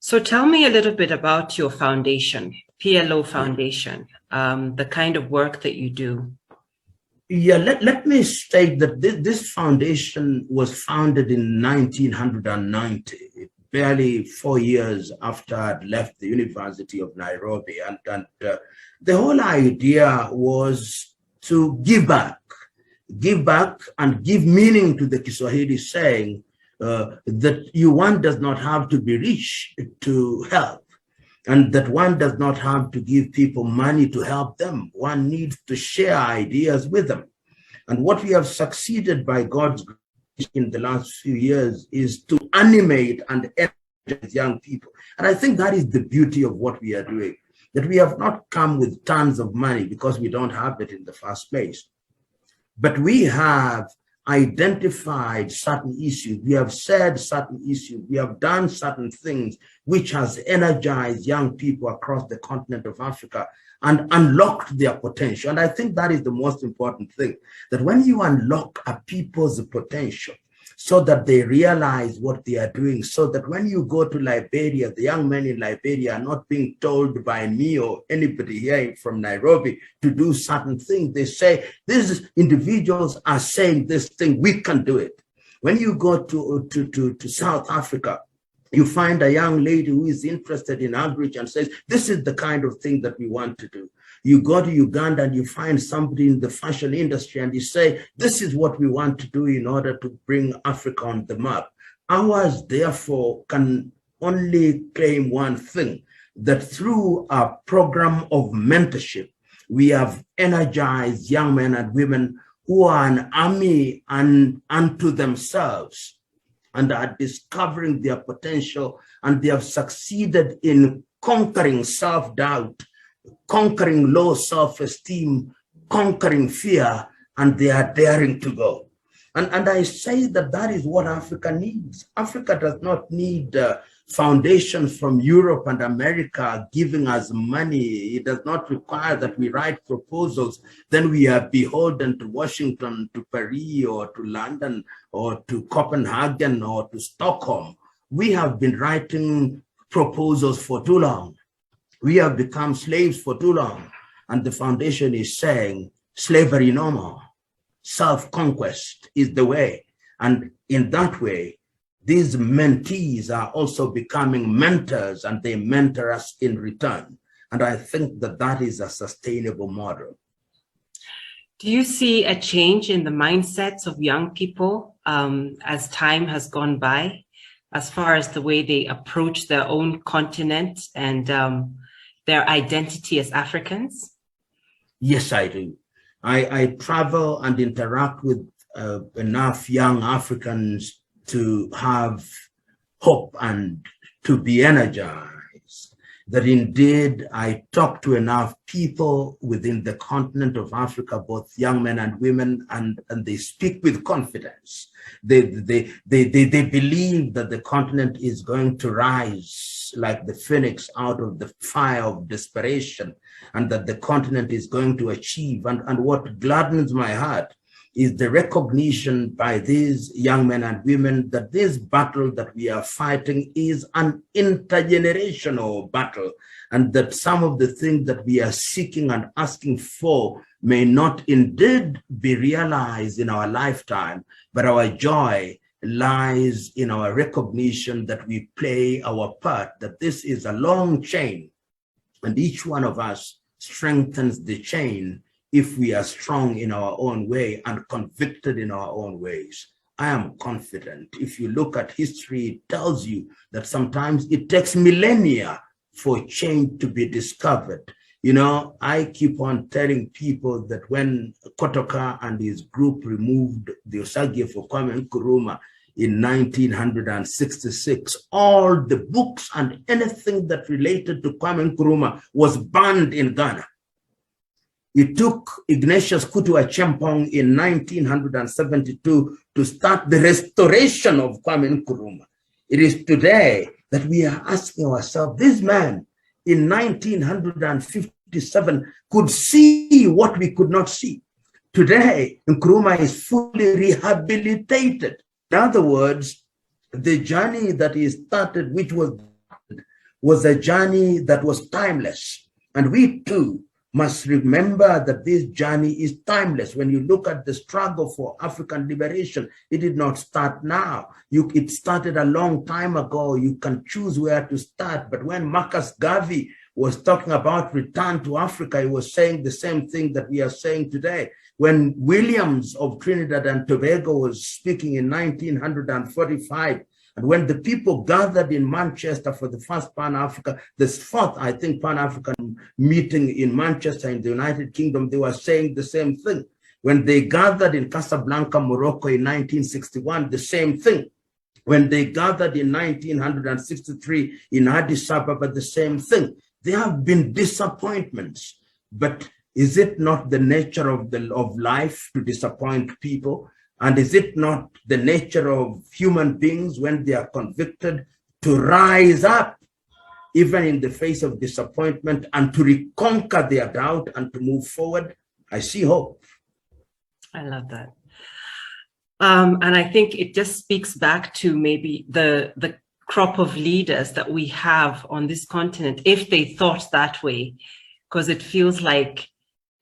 So tell me a little bit about your foundation, PLO Foundation, the kind of work that you do. Yeah, let me state that this foundation was founded in 1990, barely 4 years after I'd left the University of Nairobi. And the whole idea was to give back and give meaning to the Kiswahili saying that one does not have to be rich to help, and that one does not have to give people money to help them. One needs to share ideas with them. And what we have succeeded by God's grace in the last few years is to animate and energize young people. And I think that is the beauty of what we are doing, that we have not come with tons of money because we don't have it in the first place. But we have identified certain issues, we have said certain issues, we have done certain things which has energized young people across the continent of Africa and unlocked their potential. And I think that is the most important thing, that when you unlock a people's potential so that they realize what they are doing, so that when you go to Liberia, the young men in Liberia are not being told by me or anybody here from Nairobi to do certain things. They say, these individuals are saying this thing, we can do it. When you go to South Africa, you find a young lady who is interested in outreach and says, this is the kind of thing that we want to do. You go to Uganda and you find somebody in the fashion industry and you say, this is what we want to do in order to bring Africa on the map. Ours, therefore, can only claim one thing, that through a program of mentorship, we have energized young men and women who are an army unto themselves and are discovering their potential, and they have succeeded in conquering self-doubt, conquering low self-esteem, conquering fear, and they are daring to go. And I say that that is what Africa needs. Africa does not need foundations from Europe and America giving us money. It does not require that we write proposals, then we are beholden to Washington, to Paris, or to London, or to Copenhagen, or to Stockholm. We have been writing proposals for too long. We have become slaves for too long. And the foundation is saying, slavery no more. Self-conquest is the way. And in that way, these mentees are also becoming mentors, and they mentor us in return. And I think that that is a sustainable model. Do you see a change in the mindsets of young people as time has gone by, as far as the way they approach their own continent and their identity as Africans? Yes, I do. I travel and interact with enough young Africans to have hope and to be energized, that indeed I talk to enough people within the continent of Africa, both young men and women, and they speak with confidence. They believe that the continent is going to rise like the phoenix out of the fire of desperation, and that the continent is going to achieve. And what gladdens my heart is the recognition by these young men and women that this battle that we are fighting is an intergenerational battle, and that some of the things that we are seeking and asking for may not indeed be realized in our lifetime, but our joy lies in our recognition that we play our part, that this is a long chain, and each one of us strengthens the chain if we are strong in our own way and convicted in our own ways. I am confident. If you look at history, it tells you that sometimes it takes millennia for change to be discovered. You know, I keep on telling people that when Kotoka and his group removed the Osage for Kwame Nkrumah in 1966, all the books and anything that related to Kwame Nkrumah was banned in Ghana. It took Ignatius Kutu Acheampong in 1972 to start the restoration of Kwame Nkrumah. It is today that we are asking ourselves, this man in 1957 could see what we could not see. Today, Nkrumah is fully rehabilitated. In other words, the journey that he started, which was was a journey that was timeless. And we too must remember that this journey is timeless. When you look at the struggle for African liberation, it did not start now. It started a long time ago. You can choose where to start. But when Marcus Garvey was talking about return to Africa, he was saying the same thing that we are saying today. When Williams of Trinidad and Tobago was speaking in 1945, and when the people gathered in Manchester for the first Pan-African, this fourth, I think, Pan-African meeting in Manchester in the United Kingdom, they were saying the same thing. When they gathered in Casablanca, Morocco in 1961, the same thing. When they gathered in 1963 in Addis Ababa, the same thing. There have been disappointments, but is it not the nature of life to disappoint people? And is it not the nature of human beings when they are convicted to rise up, even in the face of disappointment, and to reconquer their doubt and to move forward? I see hope. I love that. And I think it just speaks back to maybe the crop of leaders that we have on this continent, if they thought that way, because it feels like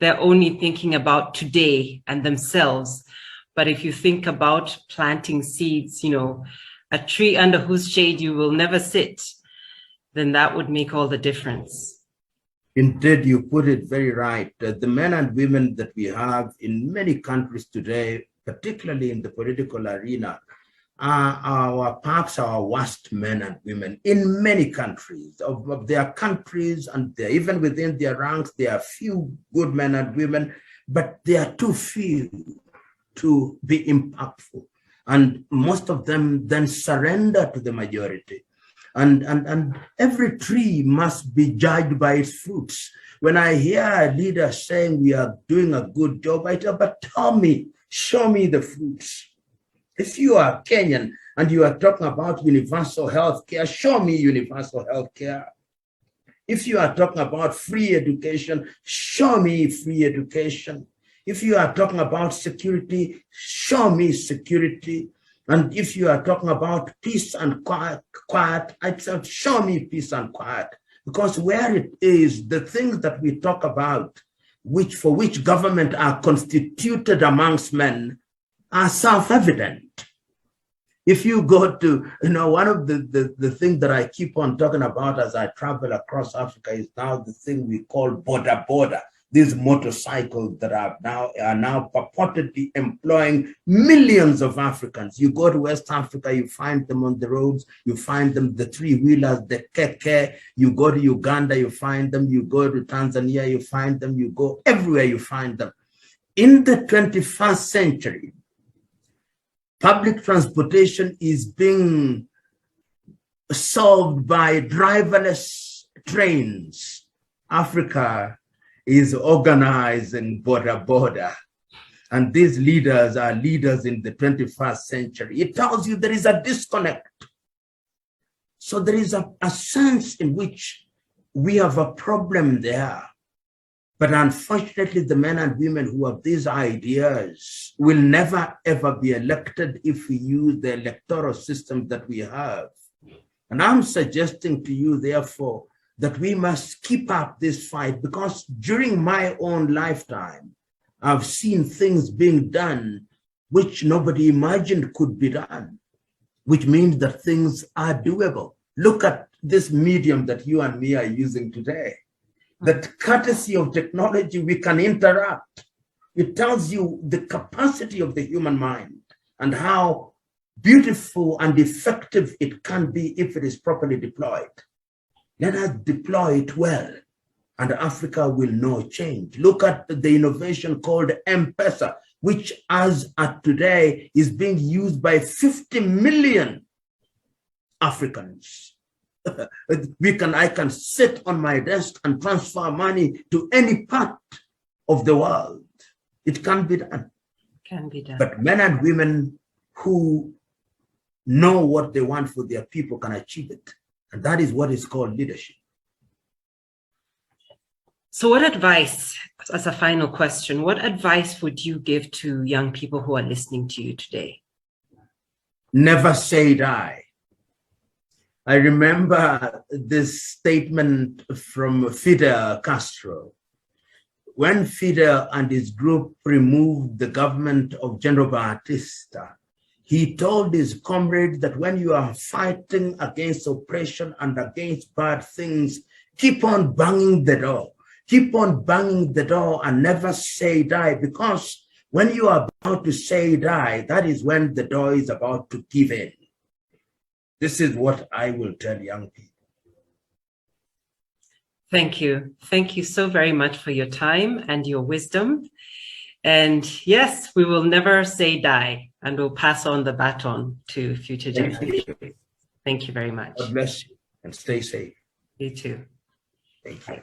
they're only thinking about today and themselves. But if you think about planting seeds, you know, a tree under whose shade you will never sit, then that would make all the difference. Indeed, you put it very right. The men and women that we have in many countries today, particularly in the political arena, are perhaps our worst men and women in many countries of their countries, and even within their ranks, there are few good men and women, but they are too few to be impactful. And most of them then surrender to the majority. And every tree must be judged by its fruits. When I hear a leader saying we are doing a good job, I tell, but tell me, show me the fruits. If you are Kenyan and you are talking about universal health care, show me universal health care. If you are talking about free education, show me free education. If you are talking about security, show me security. And if you are talking about peace and quiet, I said, show me peace and quiet. Because where it is, the things that we talk about, for which government are constituted amongst men, are self-evident. If you go to, one of the things that I keep on talking about as I travel across Africa is now the thing we call border. These motorcycles that are now purportedly employing millions of Africans. You go to West Africa, you find them on the roads, you find them, the three-wheelers, the keke. You go to Uganda, you find them. You go to Tanzania, you find them. You go everywhere, you find them. In the 21st century, public transportation is being solved by driverless trains. Africa is organizing border. And these leaders are leaders in the 21st century. It tells you there is a disconnect. So there is a sense in which we have a problem there. But unfortunately, the men and women who have these ideas will never, ever be elected if we use the electoral system that we have. And I'm suggesting to you, therefore, that we must keep up this fight, because during my own lifetime, I've seen things being done which nobody imagined could be done, which means that things are doable. Look at this medium that you and me are using today. That courtesy of technology, we can interact. It tells you the capacity of the human mind and how beautiful and effective it can be if it is properly deployed. Let us deploy it well, and Africa will know change. Look at the innovation called M-Pesa, which as at today is being used by 50 million Africans. I can sit on my desk and transfer money to any part of the world. It can be done. Can be done. But men and women who know what they want for their people can achieve it. And that is what is called leadership. So what advice, as a final question, what advice would you give to young people who are listening to you today? Never say die. I remember this statement from Fidel Castro. When Fidel and his group removed the government of General Batista, he told his comrades that when you are fighting against oppression and against bad things, keep on banging the door. Keep on banging the door and never say die, because when you are about to say die, that is when the door is about to give in. This is what I will tell young people. Thank you. Thank you so very much for your time and your wisdom. And yes, we will never say die, and we'll pass on the baton to future generations. Thank you very much. God bless you and stay safe. You too. Thank you.